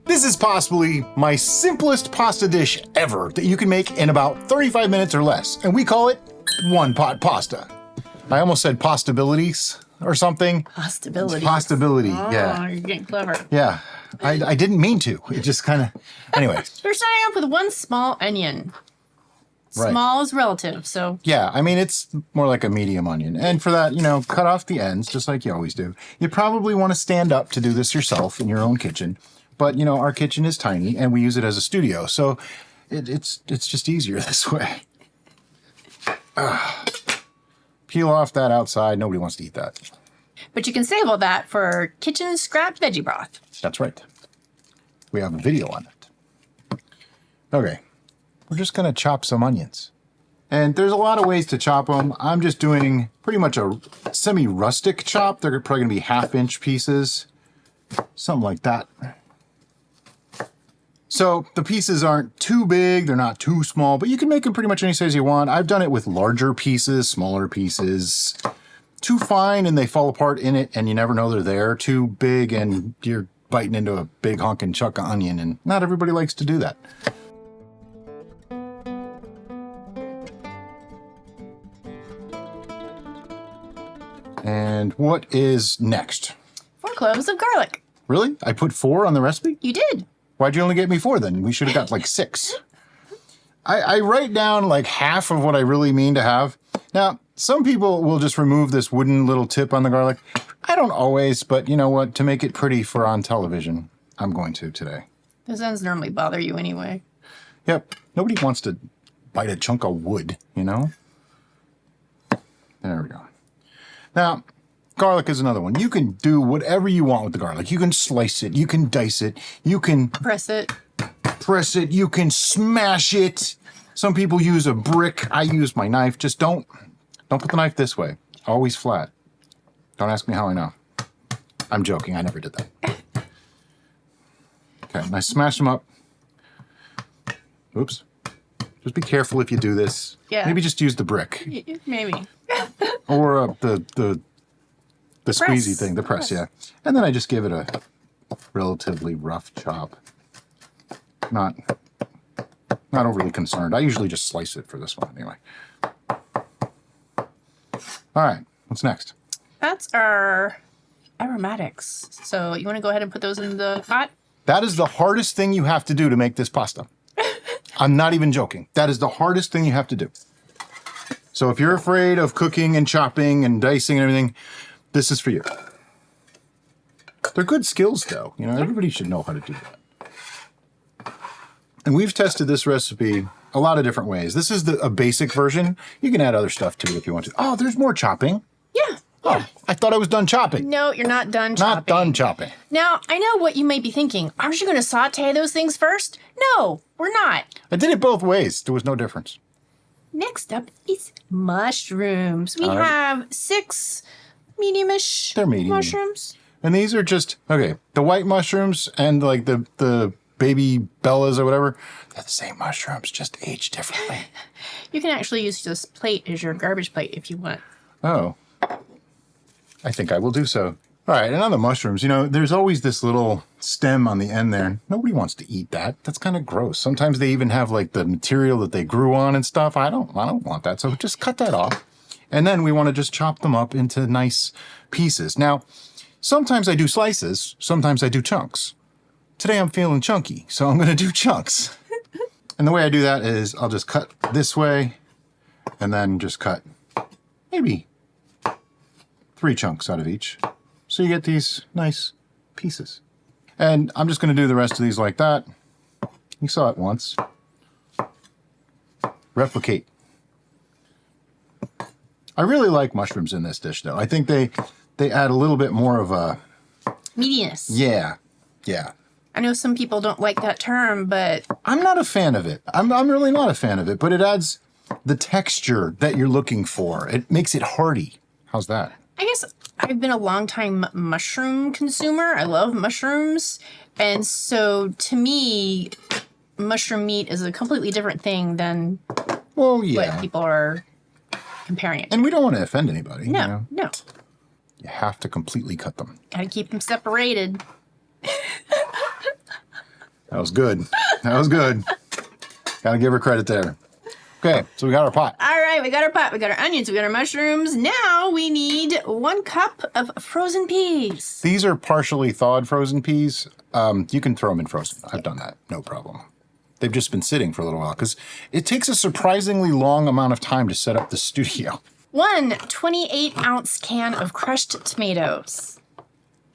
This is possibly my simplest pasta dish ever that you can make in about 35 minutes or less, and we call it one-pot pasta. I almost said postabilities or something. Postability. Postability, Oh, yeah. You're getting clever. Yeah, I didn't mean to. It just kind of, anyway. You're starting off with one small onion. Right. Small is relative, so. Yeah, I mean, it's more like a medium onion. And for that, you know, cut off the ends, just like you always do. You probably want to stand up to do this yourself in your own kitchen. But, you know, our kitchen is tiny, and we use it as a studio. So it's just easier this way. Peel off that outside. Nobody wants to eat that. But you can save all that for kitchen scrap veggie broth. That's right. We have a video on it. Okay. We're just going to chop some onions. And there's a lot of ways to chop them. I'm just doing pretty much a semi-rustic chop. They're probably going to be half-inch pieces. Something like that. So the pieces aren't too big. They're not too small. But you can make them pretty much any size you want. I've done it with larger pieces, smaller pieces. Too fine and they fall apart in it and you never know they're there. Too big and you're biting into a big honking chunk of onion. And not everybody likes to do that. And what is next? 4 cloves of garlic. Really? I put 4 on the recipe? You did. Why'd you only get me 4 then? We should have got like 6. I write down like half of what I really mean to have. Now, some people will just remove this wooden little tip on the garlic. I don't always, but you know what? To make it pretty for on television, I'm going to today. Those ends normally bother you anyway. Yep. Nobody wants to bite a chunk of wood, you know? There we go. Now, garlic is another one. You can do whatever you want with the garlic. You can slice it. You can dice it. You can Press it. You can smash it. Some people use a brick. I use my knife. Just don't put the knife this way. Always flat. Don't ask me how I know. I'm joking. I never did that. Okay, and I smash them up. Oops. Just be careful if you do this. Yeah. Maybe just use the brick. Maybe. Or the squeezy thing, the press, yeah. And then I just give it a relatively rough chop. Not overly concerned. I usually just slice it for this one anyway. All right, what's next? That's our aromatics. So you want to go ahead and put those in the pot? That is the hardest thing you have to do to make this pasta. I'm not even joking. That is the hardest thing you have to do. So if you're afraid of cooking and chopping and dicing and everything, this is for you. They're good skills, though. You know, everybody should know how to do that. And we've tested this recipe a lot of different ways. This is a basic version. You can add other stuff to it if you want to. Oh, there's more chopping. Yeah. Oh, I thought I was done chopping. No, you're not done chopping. Not done chopping. Now, I know what you may be thinking. Aren't you going to saute those things first? No, we're not. I did it both ways. There was no difference. Next up is mushrooms. We All right. have 6 medium-ish They're medium. mushrooms. And these are just, okay, the white mushrooms and like the baby bellas or whatever, they're the same mushrooms, just aged differently. You can actually use this plate as your garbage plate if you want. Oh, I think I will do so. All right, and on the mushrooms, you know, there's always this little stem on the end there. Nobody wants to eat that. That's kind of gross. Sometimes they even have like the material that they grew on and stuff. I don't want that. So just cut that off. And then we want to just chop them up into nice pieces. Now, sometimes I do slices. Sometimes I do chunks. Today I'm feeling chunky, so I'm going to do chunks. And the way I do that is I'll just cut this way and then just cut maybe 3 chunks out of each. So you get these nice pieces. And I'm just going to do the rest of these like that. You saw it once. Replicate. I really like mushrooms in this dish, though. I think they add a little bit more of a... Meatiness. Yeah. I know some people don't like that term, but... I'm not a fan of it. I'm really not a fan of it, but it adds the texture that you're looking for. It makes it hearty. How's that? I guess I've been a long-time mushroom consumer. I love mushrooms. And so, to me, mushroom meat is a completely different thing than Well, yeah. what people are comparing it to. And we don't want to offend anybody. No, You know? no. You have to completely cut them. Gotta keep them separated. That was good. That was good. Gotta give her credit there. Okay, so we got our pot. All right, we got our pot, we got our onions, we got our mushrooms. Now we need 1 cup of frozen peas. These are partially thawed frozen peas. You can throw them in frozen. I've done that, no problem. They've just been sitting for a little while because it takes a surprisingly long amount of time to set up the studio. 1 28-ounce can of crushed tomatoes.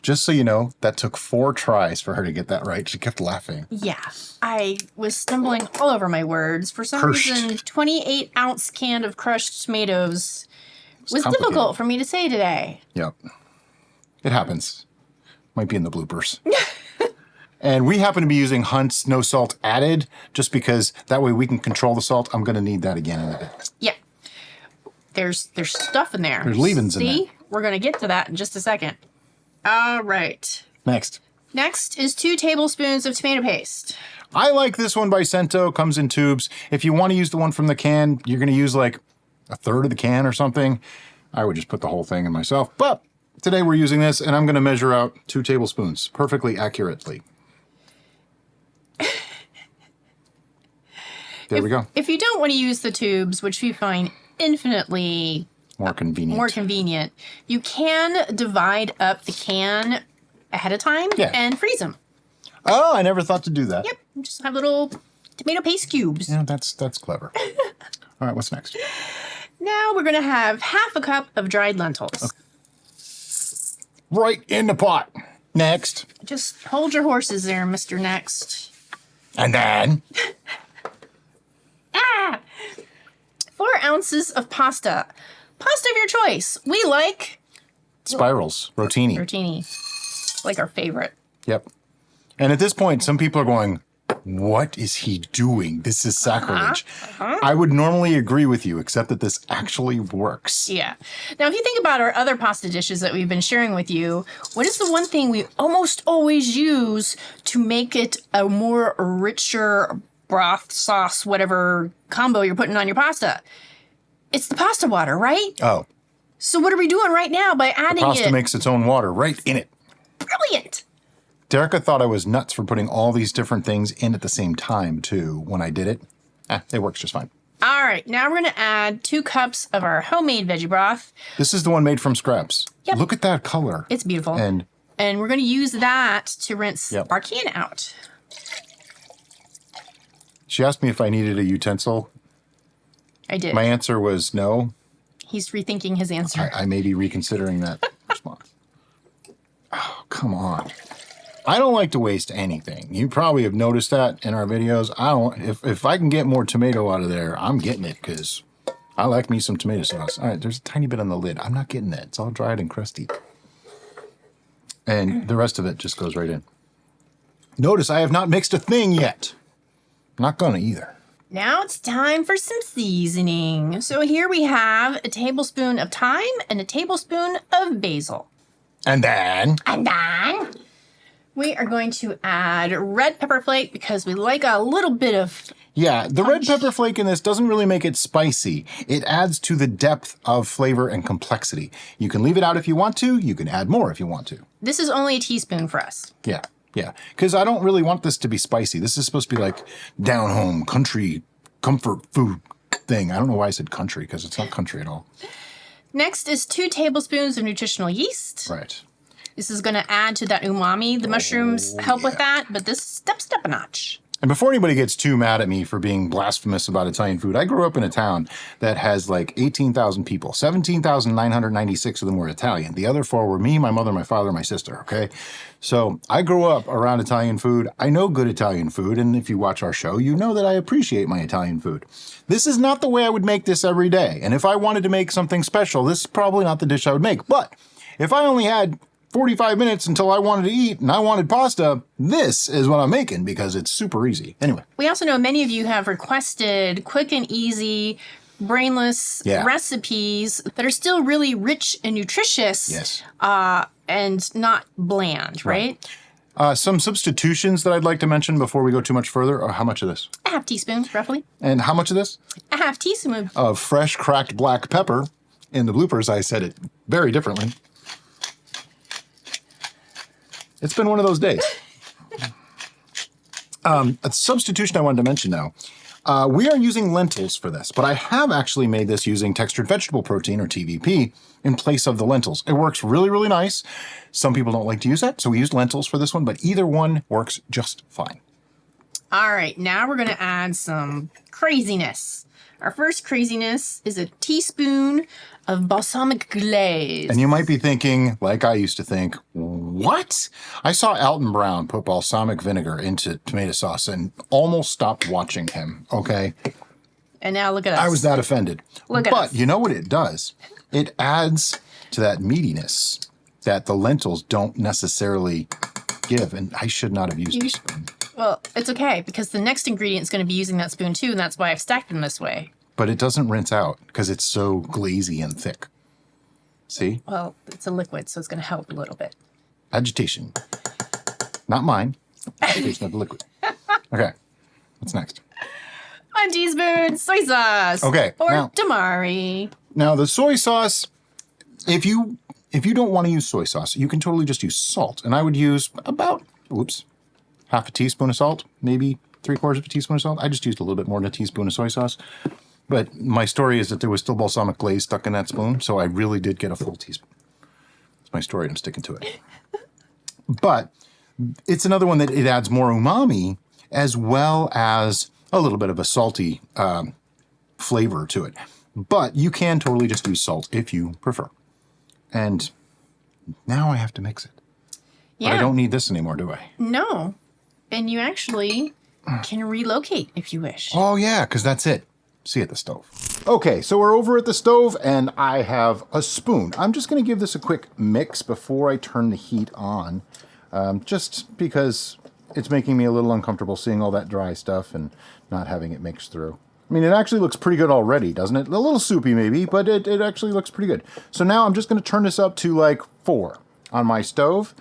Just so you know, that took 4 tries for her to get that right. She kept laughing. Yeah, I was stumbling all over my words. For some reason, 28-ounce can of crushed tomatoes was difficult for me to say today. Yep. It happens. Might be in the bloopers. And we happen to be using Hunt's no salt added, just because that way we can control the salt. I'm going to need that again in a bit. Yeah. There's stuff in there. There's leavings in there. See? We're going to get to that in just a second. All right. Next is 2 tablespoons of tomato paste. I like this one by Cento. Comes in tubes. If you want to use the one from the can, you're going to use like 1/3 of the can or something. I would just put the whole thing in myself. But today we're using this, and I'm going to measure out 2 tablespoons perfectly accurately. There we go. If you don't want to use the tubes, which we find infinitely More convenient. you can divide up the can ahead of time and freeze them. Oh, I never thought to do that. Yep, just have little tomato paste cubes. Yeah, that's clever. All right, what's next? Now we're going to have 1/2 cup of dried lentils. Okay. Right in the pot. Next. Just hold your horses there, Mr. Next. And then 4 ounces of pasta. Pasta of your choice. We like spirals, rotini. Rotini. Like our favorite. Yep. And at this point, some people are going, what is he doing? This is sacrilege. I would normally agree with you, except that this actually works. Yeah. Now, if you think about our other pasta dishes that we've been sharing with you, what is the one thing we almost always use to make it a more richer broth, sauce, whatever combo you're putting on your pasta? It's the pasta water, right? Oh. So what are we doing right now by adding Pasta makes its own water right in it. Brilliant. Derica thought I was nuts for putting all these different things in at the same time, too, when I did it. It works just fine. All right, now we're going to add 2 cups of our homemade veggie broth. This is the one made from scraps. Yep. Look at that color. It's beautiful. And we're going to use that to rinse our can out. She asked me if I needed a utensil. I did. My answer was no. He's rethinking his answer. I may be reconsidering that response. Oh, come on. I don't like to waste anything. You probably have noticed that in our videos. If I can get more tomato out of there, I'm getting it because I like me some tomato sauce. All right, there's a tiny bit on the lid. I'm not getting that. It's all dried and crusty. And the rest of it just goes right in. Notice I have not mixed a thing yet. Not gonna either. Now it's time for some seasoning. So here we have a tablespoon of thyme and a tablespoon of basil. And then we are going to add red pepper flake because we like a little bit of the red pepper flake in this doesn't really make it spicy. It adds to the depth of flavor and complexity. You can leave it out if you want to. You can add more if you want to. This is only a teaspoon for us. Yeah. Because I don't really want this to be spicy. This is supposed to be like down-home, country, comfort food thing. I don't know why I said country, because it's not country at all. Next is 2 tablespoons of nutritional yeast. Right. This is going to add to that umami. The mushrooms help with that, but this steps up a notch. And before anybody gets too mad at me for being blasphemous about Italian food, I grew up in a town that has like 18,000 people. 17,996 of them were Italian. The other 4 were me, my mother, my father, my sister, okay? So I grew up around Italian food. I know good Italian food, and if you watch our show, you know that I appreciate my Italian food. This is not the way I would make this every day. And if I wanted to make something special, this is probably not the dish I would make. But if I only had 45 minutes until I wanted to eat and I wanted pasta, this is what I'm making because it's super easy. Anyway. We also know many of you have requested quick and easy, brainless recipes that are still really rich and nutritious. Yes. And not bland, right? Some substitutions that I'd like to mention before we go too much further. How much of this? A half teaspoon, roughly. And how much of this? A half teaspoon. Of fresh cracked black pepper. In the bloopers, I said it very differently. It's been one of those days. A substitution I wanted to mention now. We are using lentils for this, but I have actually made this using textured vegetable protein, or TVP, in place of the lentils. It works really, really nice. Some people don't like to use that, so we used lentils for this one, but either one works just fine. All right, now we're going to add some craziness. Our first craziness is a teaspoon of balsamic glaze. And you might be thinking, like I used to think, what? I saw Alton Brown put balsamic vinegar into tomato sauce and almost stopped watching him, okay? And now look at us. I was that offended. Look at us. But you know what it does? It adds to that meatiness that the lentils don't necessarily give. And I should not have used this spoon. Well, it's okay, because the next ingredient is going to be using that spoon too, and that's why I've stacked them this way. But it doesn't rinse out because it's so glazy and thick. See? Well, it's a liquid, so it's going to help a little bit. Agitation. Not mine. Agitation of the liquid. Okay. What's next? 1 teaspoon soy sauce. Okay, Or now- tamari. Now, the soy sauce, if you don't want to use soy sauce, you can totally just use salt. And I would use about, half a teaspoon of salt, maybe 3/4 of a teaspoon of salt. I just used a little bit more than a teaspoon of soy sauce. But my story is that there was still balsamic glaze stuck in that spoon, so I really did get a full teaspoon. It's my story, and I'm sticking to it. But it's another one that it adds more umami as well as a little bit of a salty flavor to it. But you can totally just use salt if you prefer. And now I have to mix it. Yeah. But I don't need this anymore, do I? No. And you actually can relocate if you wish. Oh, yeah, because that's it. See you at the stove. Okay, so we're over at the stove, and I have a spoon. I'm just going to give this a quick mix before I turn the heat on, just because it's making me a little uncomfortable seeing all that dry stuff and not having it mixed through. I mean, it actually looks pretty good already, doesn't it? A little soupy maybe, but it actually looks pretty good. So now I'm just going to turn this up to like 4 on my stove.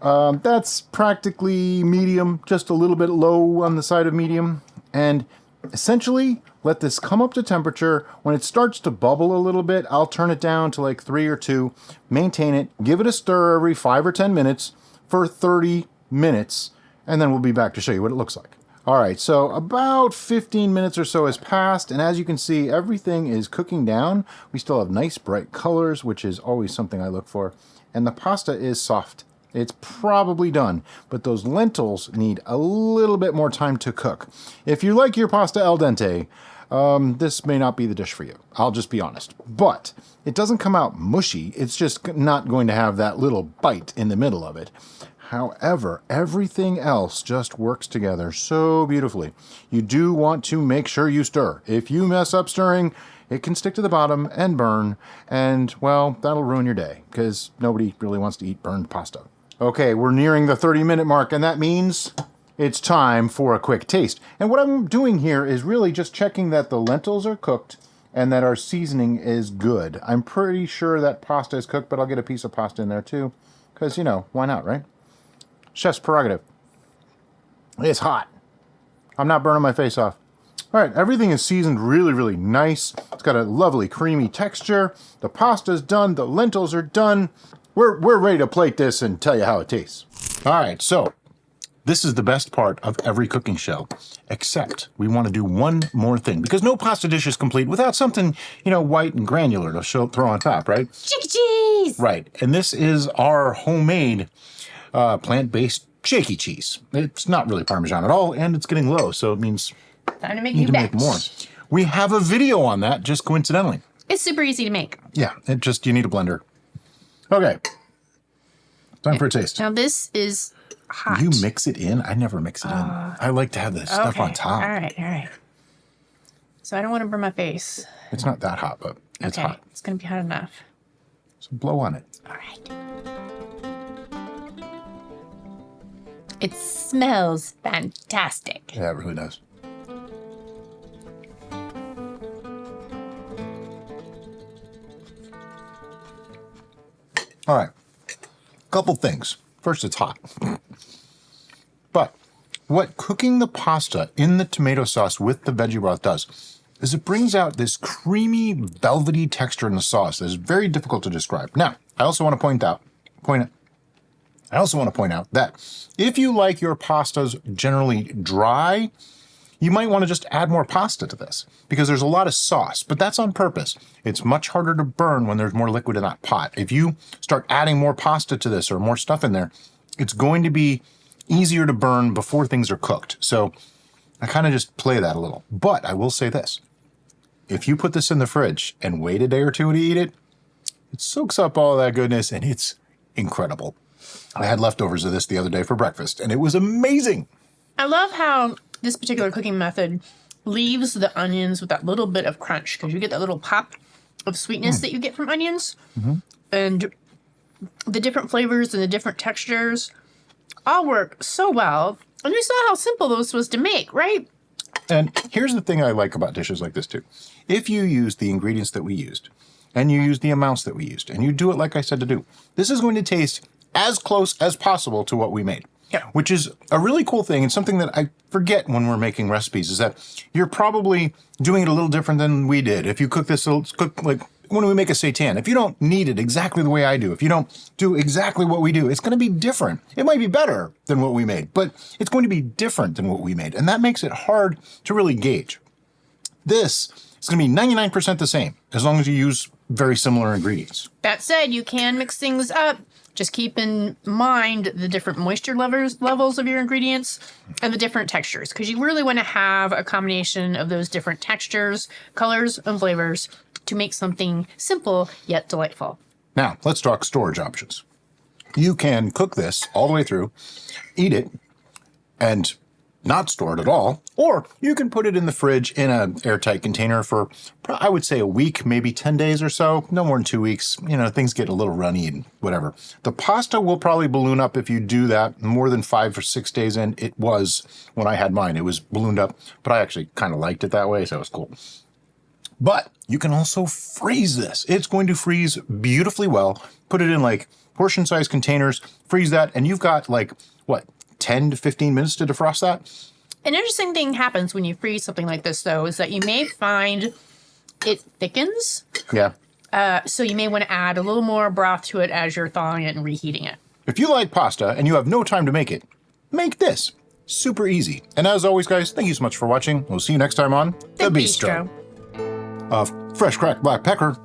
That's practically medium, just a little bit low on the side of medium. And essentially, let this come up to temperature. When it starts to bubble a little bit, I'll turn it down to like 3 or 2, maintain it, give it a stir every 5 or 10 minutes for 30 minutes, and then we'll be back to show you what it looks like. All right, so about 15 minutes or so has passed, and as you can see, everything is cooking down. We still have nice bright colors, which is always something I look for, and the pasta is soft. It's probably done, but those lentils need a little bit more time to cook. If you like your pasta al dente, this may not be the dish for you. I'll just be honest. But it doesn't come out mushy. It's just not going to have that little bite in the middle of it. However, everything else just works together so beautifully. You do want to make sure you stir. If you mess up stirring, it can stick to the bottom and burn, and, well, that'll ruin your day, because nobody really wants to eat burned pasta. Okay, we're nearing the 30-minute mark, and that means it's time for a quick taste. And what I'm doing here is really just checking that the lentils are cooked and that our seasoning is good. I'm pretty sure that pasta is cooked, but I'll get a piece of pasta in there too, because, you know, why not, right? Chef's prerogative. It's hot. I'm not burning my face off. All right, everything is seasoned really, really nice. It's got a lovely creamy texture. The pasta's done. The lentils are done. We're ready to plate this and tell you how it tastes. All right, so this is the best part of every cooking show, except we want to do one more thing, because no pasta dish is complete without something, you know, white and granular to throw on top, right? Chicken cheese! Right, and this is our homemade plant-based shaky cheese. It's not really Parmesan at all, and it's getting low, so it means Time to make you need new to make more. We have a video on that, just coincidentally. It's super easy to make. Yeah, you need a blender. Okay, time for a taste. Now this is hot. You mix it in? I never mix it in. I like to have the stuff on top. All right. So I don't want to burn my face. It's not that hot, but it's Okay, hot. it's going to be hot enough. So blow on it. All right. It smells fantastic. Yeah, it really does. All right, couple things. First, it's hot. But what cooking the pasta in the tomato sauce with the veggie broth does is it brings out this creamy, velvety texture in the sauce that is very difficult to describe. Now, I also want to point I also want to point out that if you like your pastas generally dry, you might want to just add more pasta to this because there's a lot of sauce, but that's on purpose. It's much harder to burn when there's more liquid in that pot. If you start adding more pasta to this or more stuff in there, it's going to be easier to burn before things are cooked. So I kind of just play that a little. But I will say this. If you put this in the fridge and wait a day or two to eat it, it soaks up all that goodness and it's incredible. I had leftovers of this the other day for breakfast and it was amazing. I love how this particular cooking method leaves the onions with that little bit of crunch because you get that little pop of sweetness that you get from onions. And the different flavors and the different textures all work so well. And you saw how simple this was to make, right? And here's the thing I like about dishes like this too. If you use the ingredients that we used and you use the amounts that we used and you do it like I said to do, this is going to taste as close as possible to what we made. Yeah. Which is a really cool thing and something that I forget when we're making recipes is that you're probably doing it a little different than we did. If you cook this, like when we make a seitan, if you don't knead it exactly the way I do, if you don't do exactly what we do, it's going to be different. It might be better than what we made, but it's going to be different than what we made. And that makes it hard to really gauge. This is going to be 99% the same as long as you use very similar ingredients. That said, you can mix things up. Just keep in mind the different moisture levels of your ingredients and the different textures because you really want to have a combination of those different textures, colors, and flavors to make something simple yet delightful. Now, let's talk storage options. You can cook this all the way through, eat it, and not store it at all, or you can put it in the fridge in an airtight container for, I would say, a week, maybe 10 days or so, no more than 2 weeks. You know, things get a little runny and whatever. The pasta will probably balloon up if you do that more than 5 or 6 days in. It was, when I had mine, it was ballooned up, but I actually kind of liked it that way, so it was cool. But you can also freeze this. It's going to freeze beautifully well. Put it in like portion-sized containers, freeze that, and you've got like, what, 10 to 15 minutes to defrost that? An interesting thing happens when you freeze something like this, though, is that you may find it thickens. Yeah. So you may want to add a little more broth to it as you're thawing it and reheating it. If you like pasta and you have no time to make it, make this. Super easy. And as always, guys, thank you so much for watching. We'll see you next time on The Bistro. Of fresh cracked black pepper